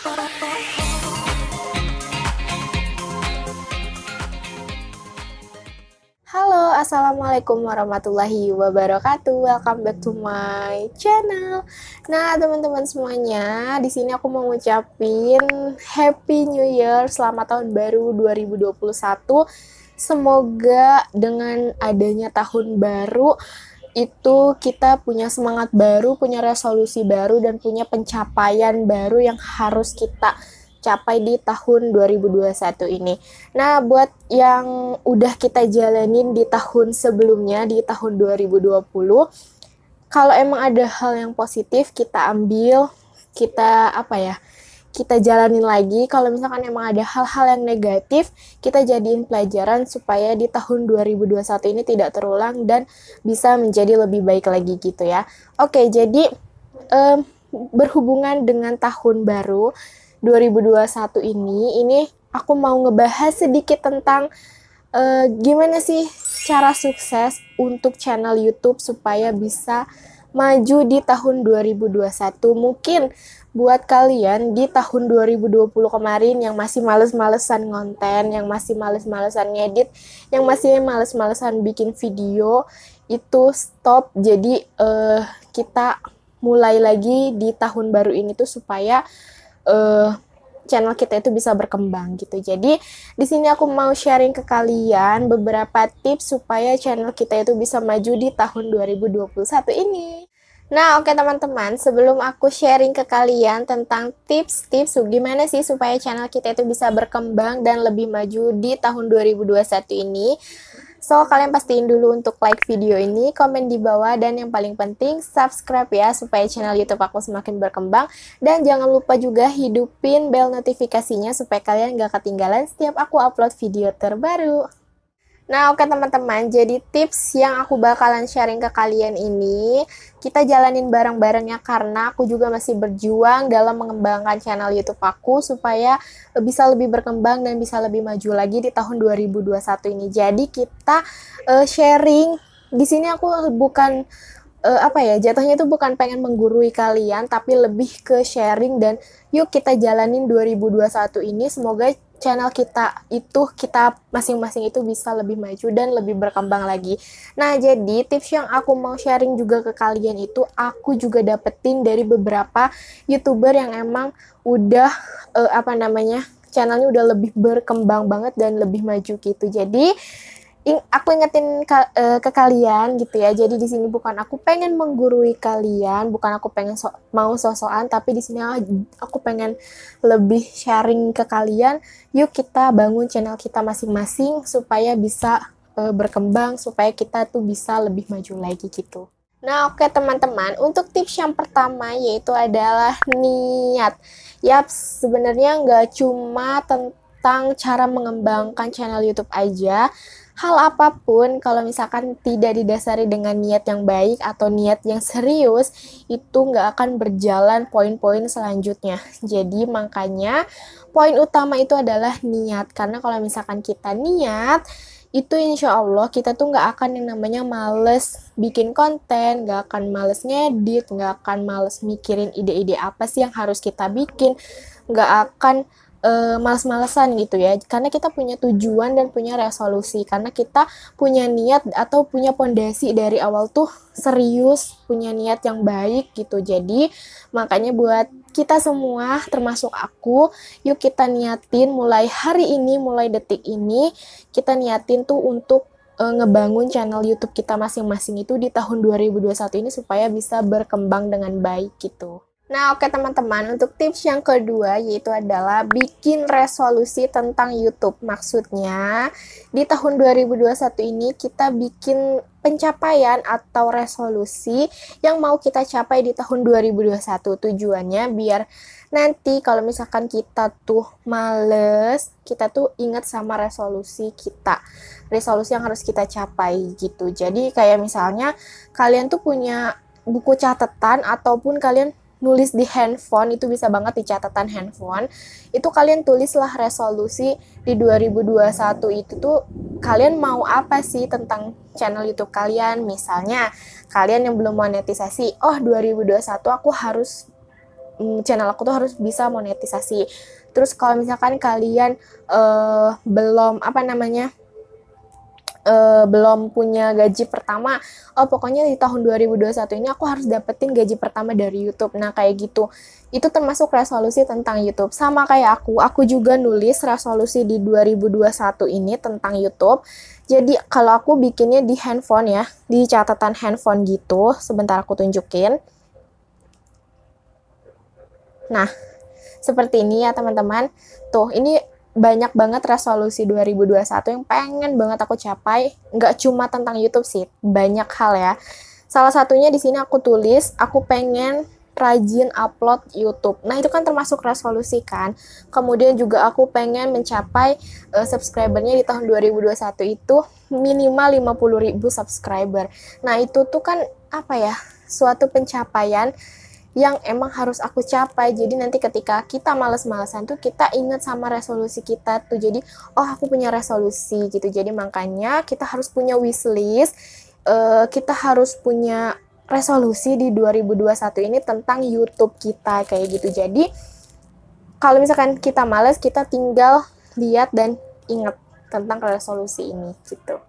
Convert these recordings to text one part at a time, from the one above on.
Halo, assalamualaikum warahmatullahi wabarakatuh. Welcome back to my channel. Nah, teman-teman semuanya, di sini aku mau ngucapin Happy New Year, selamat tahun baru 2021. Semoga dengan adanya tahun baru itu kita punya semangat baru, punya resolusi baru, dan punya pencapaian baru yang harus kita capai di tahun 2021 ini. Nah, buat yang udah kita jalanin di tahun sebelumnya, di tahun 2020, kalau emang ada hal yang positif, kita ambil, kita jalanin lagi. Kalau misalkan emang ada hal-hal yang negatif, kita jadiin pelajaran supaya di tahun 2021 ini tidak terulang dan bisa menjadi lebih baik lagi gitu ya. Oke, jadi berhubungan dengan tahun baru 2021 ini aku mau ngebahas sedikit tentang gimana sih cara sukses untuk channel YouTube supaya bisa maju di tahun 2021. Mungkin buat kalian di tahun 2020 kemarin yang masih males-malesan ngonten, yang masih males-malesan ngedit, yang masih males-malesan bikin video, itu stop. Jadi kita mulai lagi di tahun baru ini tuh supaya channel kita itu bisa berkembang gitu. Jadi di sini aku mau sharing ke kalian beberapa tips supaya channel kita itu bisa maju di tahun 2021 ini. Nah, oke teman-teman, sebelum aku sharing ke kalian tentang tips-tips gimana sih supaya channel kita itu bisa berkembang dan lebih maju di tahun 2021 ini, so, kalian pastiin dulu untuk like video ini, komen di bawah, dan yang paling penting, subscribe ya, supaya channel YouTube aku semakin berkembang. Dan jangan lupa juga hidupin bel notifikasinya, supaya kalian gak ketinggalan setiap aku upload video terbaru. Nah, oke teman-teman, jadi tips yang aku bakalan sharing ke kalian ini, kita jalanin bareng-bareng ya, karena aku juga masih berjuang dalam mengembangkan channel YouTube aku, supaya bisa lebih berkembang dan bisa lebih maju lagi di tahun 2021 ini. Jadi kita sharing, di sini aku bukan, jatuhnya itu bukan pengen menggurui kalian, tapi lebih ke sharing dan yuk kita jalanin 2021 ini, semoga channel kita masing-masing itu bisa lebih maju dan lebih berkembang lagi. Nah, jadi tips yang aku mau sharing juga ke kalian itu aku juga dapetin dari beberapa YouTuber yang emang udah channelnya udah lebih berkembang banget dan lebih maju gitu. Jadi aku ingetin ke kalian gitu ya. Jadi di sini bukan aku pengen menggurui kalian, bukan aku pengen mau sosokan, tapi di sini aku pengen lebih sharing ke kalian. Yuk kita bangun channel kita masing-masing supaya bisa berkembang, supaya kita tuh bisa lebih maju lagi gitu. Nah, oke teman-teman, untuk tips yang pertama yaitu adalah niat. Yap, sebenarnya nggak cuma tentang cara mengembangkan channel YouTube aja. Hal apapun kalau misalkan tidak didasari dengan niat yang baik atau niat yang serius, itu nggak akan berjalan poin-poin selanjutnya. Jadi makanya poin utama itu adalah niat. Karena kalau misalkan kita niat, itu insya Allah kita tuh nggak akan yang namanya males bikin konten, nggak akan males ngedit, nggak akan males mikirin ide-ide apa sih yang harus kita bikin, nggak akan males-malesan gitu ya, karena kita punya tujuan dan punya resolusi, karena kita punya niat atau punya pondasi dari awal tuh serius, punya niat yang baik gitu. Jadi makanya buat kita semua termasuk aku, yuk kita niatin mulai hari ini, mulai detik ini, kita niatin tuh untuk ngebangun channel YouTube kita masing-masing itu di tahun 2021 ini supaya bisa berkembang dengan baik gitu. Nah, oke teman-teman, untuk tips yang kedua yaitu adalah bikin resolusi tentang YouTube. Maksudnya, di tahun 2021 ini kita bikin pencapaian atau resolusi yang mau kita capai di tahun 2021. Tujuannya biar nanti kalau misalkan kita tuh males, kita tuh ingat sama resolusi kita. Resolusi yang harus kita capai gitu. Jadi kayak misalnya kalian tuh punya buku catatan ataupun kalian nulis di handphone, itu bisa banget di catatan handphone. Itu kalian tulislah resolusi di 2021 itu tuh kalian mau apa sih tentang channel YouTube kalian. Misalnya kalian yang belum monetisasi, oh 2021 aku harus channel aku tuh harus bisa monetisasi. Terus kalau misalkan kalian belum belum punya gaji pertama, oh pokoknya di tahun 2021 ini aku harus dapetin gaji pertama dari YouTube. Nah kayak gitu, itu termasuk resolusi tentang YouTube. Sama kayak aku juga nulis resolusi di 2021 ini tentang YouTube. Jadi kalau aku bikinnya di handphone ya, di catatan handphone gitu, sebentar aku tunjukin. Nah, seperti ini ya teman-teman. Tuh, ini banyak banget resolusi 2021 yang pengen banget aku capai. Nggak cuma tentang YouTube sih, banyak hal ya. Salah satunya di sini aku tulis, aku pengen rajin upload YouTube. Nah, itu kan termasuk resolusi kan. Kemudian juga aku pengen mencapai subscribernya di tahun 2021 itu minimal 50.000 subscriber. Nah, itu tuh kan apa ya? Suatu pencapaian yang emang harus aku capai. Jadi nanti ketika kita males-malesan tuh kita ingat sama resolusi kita tuh. Jadi oh aku punya resolusi gitu. Jadi makanya kita harus punya wishlist. Kita harus punya resolusi di 2021 ini tentang YouTube kita kayak gitu. Jadi kalau misalkan kita males, kita tinggal lihat dan ingat tentang resolusi ini gitu.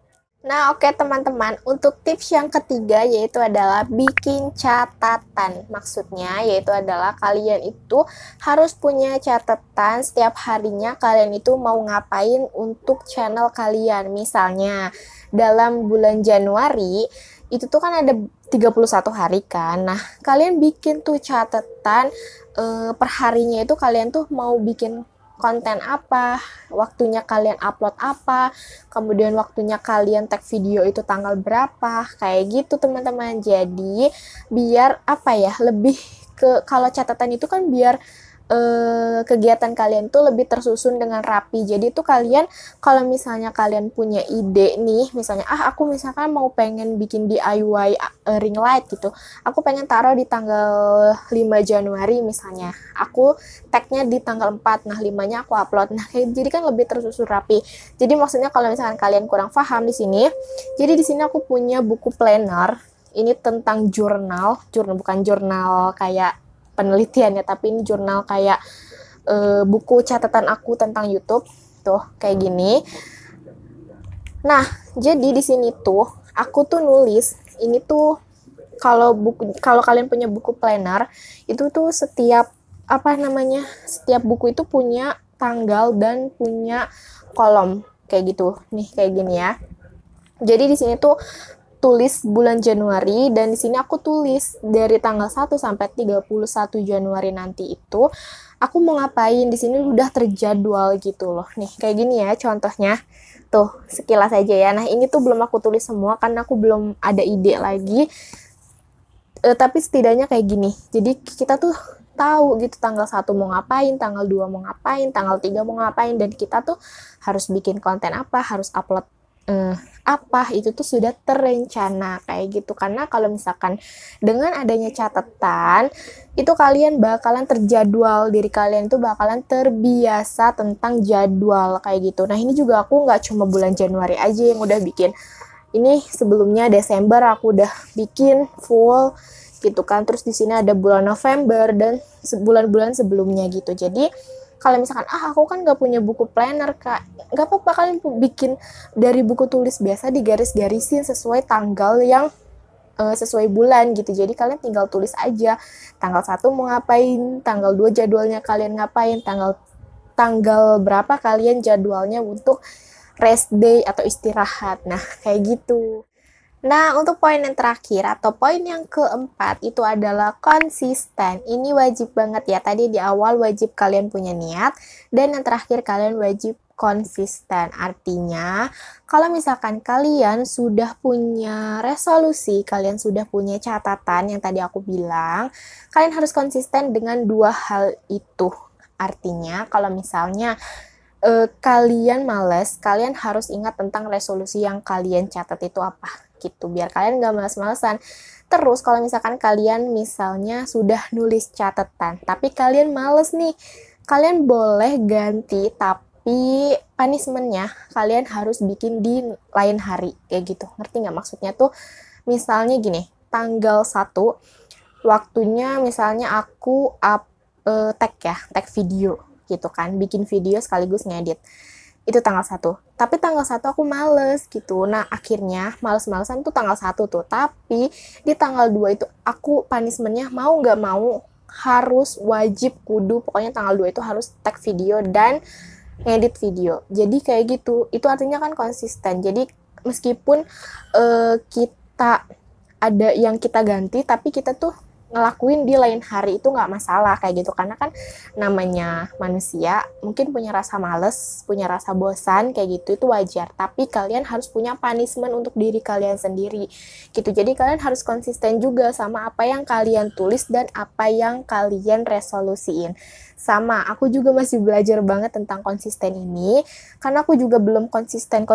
Nah, oke teman-teman, untuk tips yang ketiga yaitu adalah bikin catatan. Maksudnya yaitu adalah kalian itu harus punya catatan setiap harinya kalian itu mau ngapain untuk channel kalian. Misalnya, dalam bulan Januari, itu tuh kan ada 31 hari kan. Nah, kalian bikin tuh catatan per harinya itu kalian tuh mau bikin konten apa, waktunya kalian upload apa, kemudian waktunya kalian tag video itu tanggal berapa, kayak gitu teman-teman. Jadi biar apa ya, lebih ke kalau catatan itu kan biar kegiatan kalian tuh lebih tersusun dengan rapi. Jadi tuh kalian kalau misalnya kalian punya ide nih, misalnya aku misalkan mau pengen bikin DIY ring light gitu, aku pengen taruh di tanggal 5 Januari misalnya, aku tagnya di tanggal 4, nah 5-nya aku upload. Nah jadi kan lebih tersusun rapi. Jadi maksudnya kalau misalkan kalian kurang paham di sini, jadi di sini aku punya buku planner. Ini tentang jurnal bukan jurnal kayak penelitian ya, tapi ini jurnal kayak buku catatan aku tentang YouTube tuh kayak gini. Nah, jadi di sini tuh aku tuh nulis ini tuh kalau kalian punya buku planner itu tuh setiap setiap buku itu punya tanggal dan punya kolom kayak gitu. Nih kayak gini ya. Jadi di sini tuh tulis bulan Januari dan di sini aku tulis dari tanggal 1 sampai 31 Januari nanti itu aku mau ngapain. Di sini udah terjadwal gitu loh. Nih kayak gini ya contohnya. Tuh sekilas aja ya. Nah ini tuh belum aku tulis semua karena aku belum ada ide lagi. Tapi setidaknya kayak gini. Jadi kita tuh tahu gitu tanggal 1 mau ngapain, tanggal 2 mau ngapain, tanggal 3 mau ngapain, dan kita tuh harus bikin konten apa, harus upload apa, itu tuh sudah terencana kayak gitu. Karena kalau misalkan dengan adanya catatan itu kalian bakalan terjadwal, diri kalian tuh bakalan terbiasa tentang jadwal kayak gitu. Nah ini juga aku nggak cuma bulan Januari aja yang udah bikin, ini sebelumnya Desember aku udah bikin full gitu kan. Terus di sini ada bulan November dan bulan-bulan sebelumnya gitu. Jadi kalau misalkan aku kan nggak punya buku planner kak, nggak apa-apa, kalian bikin dari buku tulis biasa, digaris-garisin sesuai tanggal yang sesuai bulan gitu. Jadi kalian tinggal tulis aja tanggal 1 mau ngapain, tanggal 2 jadwalnya kalian ngapain, tanggal berapa kalian jadwalnya untuk rest day atau istirahat. Nah kayak gitu. Nah, untuk poin yang terakhir atau poin yang keempat itu adalah konsisten. Ini wajib banget ya. Tadi di awal wajib kalian punya niat, dan yang terakhir kalian wajib konsisten. Artinya, kalau misalkan kalian sudah punya resolusi, kalian sudah punya catatan yang tadi aku bilang, kalian harus konsisten dengan dua hal itu. Artinya, kalau misalnya kalian males, kalian harus ingat tentang resolusi yang kalian catat itu apa gitu, biar kalian gak males-malesan. Terus kalau misalkan kalian misalnya sudah nulis catatan tapi kalian males nih, kalian boleh ganti, tapi punishment-nya kalian harus bikin di lain hari kayak gitu. Ngerti gak maksudnya tuh? Misalnya gini, tanggal 1 waktunya misalnya aku tag video gitu kan, bikin video sekaligus ngedit. Itu tanggal 1. Tapi tanggal 1 aku males gitu. Nah, akhirnya males-malesan tuh tanggal 1 tuh. Tapi di tanggal 2 itu aku punishment-nya mau nggak mau harus wajib kudu. Pokoknya tanggal 2 itu harus tag video dan ngedit video. Jadi kayak gitu. Itu artinya kan konsisten. Jadi meskipun kita ada yang kita ganti, tapi kita tuh ngelakuin di lain hari itu nggak masalah kayak gitu, karena kan namanya manusia mungkin punya rasa males, punya rasa bosan kayak gitu, itu wajar. Tapi kalian harus punya punishment untuk diri kalian sendiri gitu. Jadi kalian harus konsisten juga sama apa yang kalian tulis dan apa yang kalian resolusiin. Sama, aku juga masih belajar banget tentang konsisten ini, karena aku juga belum konsisten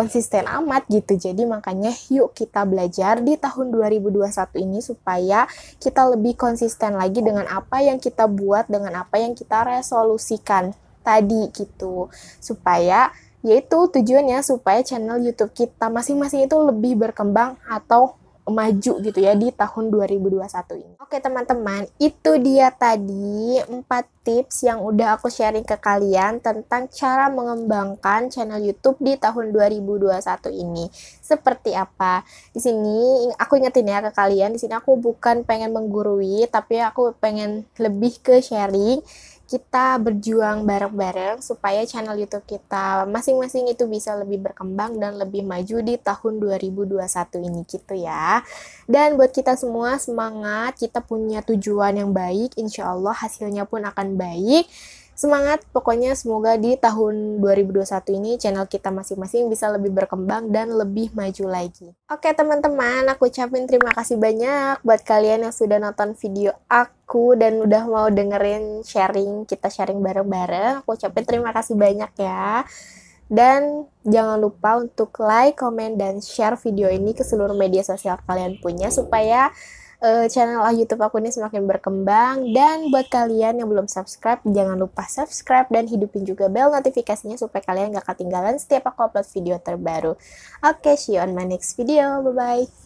amat gitu. Jadi makanya yuk kita belajar di tahun 2021 ini supaya kita lebih konsisten lagi dengan apa yang kita buat, dengan apa yang kita resolusikan tadi gitu. Supaya yaitu tujuannya supaya channel YouTube kita masing-masing itu lebih berkembang atau maju gitu ya di tahun 2021 ini. Oke teman-teman, itu dia tadi 4 tips yang udah aku sharing ke kalian tentang cara mengembangkan channel YouTube di tahun 2021 ini. Seperti apa? Di sini aku ingetin ya ke kalian, di sini aku bukan pengen menggurui, tapi aku pengen lebih ke sharing. Kita berjuang bareng-bareng supaya channel YouTube kita masing-masing itu bisa lebih berkembang dan lebih maju di tahun 2021 ini gitu ya. Dan buat kita semua semangat, kita punya tujuan yang baik, insya Allah hasilnya pun akan baik. Semangat, pokoknya semoga di tahun 2021 ini channel kita masing-masing bisa lebih berkembang dan lebih maju lagi. Oke teman-teman, aku ucapin terima kasih banyak buat kalian yang sudah nonton video aku dan udah mau dengerin kita sharing bareng-bareng. Aku ucapin terima kasih banyak ya. Dan jangan lupa untuk like, komen, dan share video ini ke seluruh media sosial kalian punya supaya channel YouTube aku ini semakin berkembang. Dan buat kalian yang belum subscribe, jangan lupa subscribe dan hidupin juga bel notifikasinya supaya kalian gak ketinggalan setiap aku upload video terbaru. Oke, see you on my next video. Bye-bye.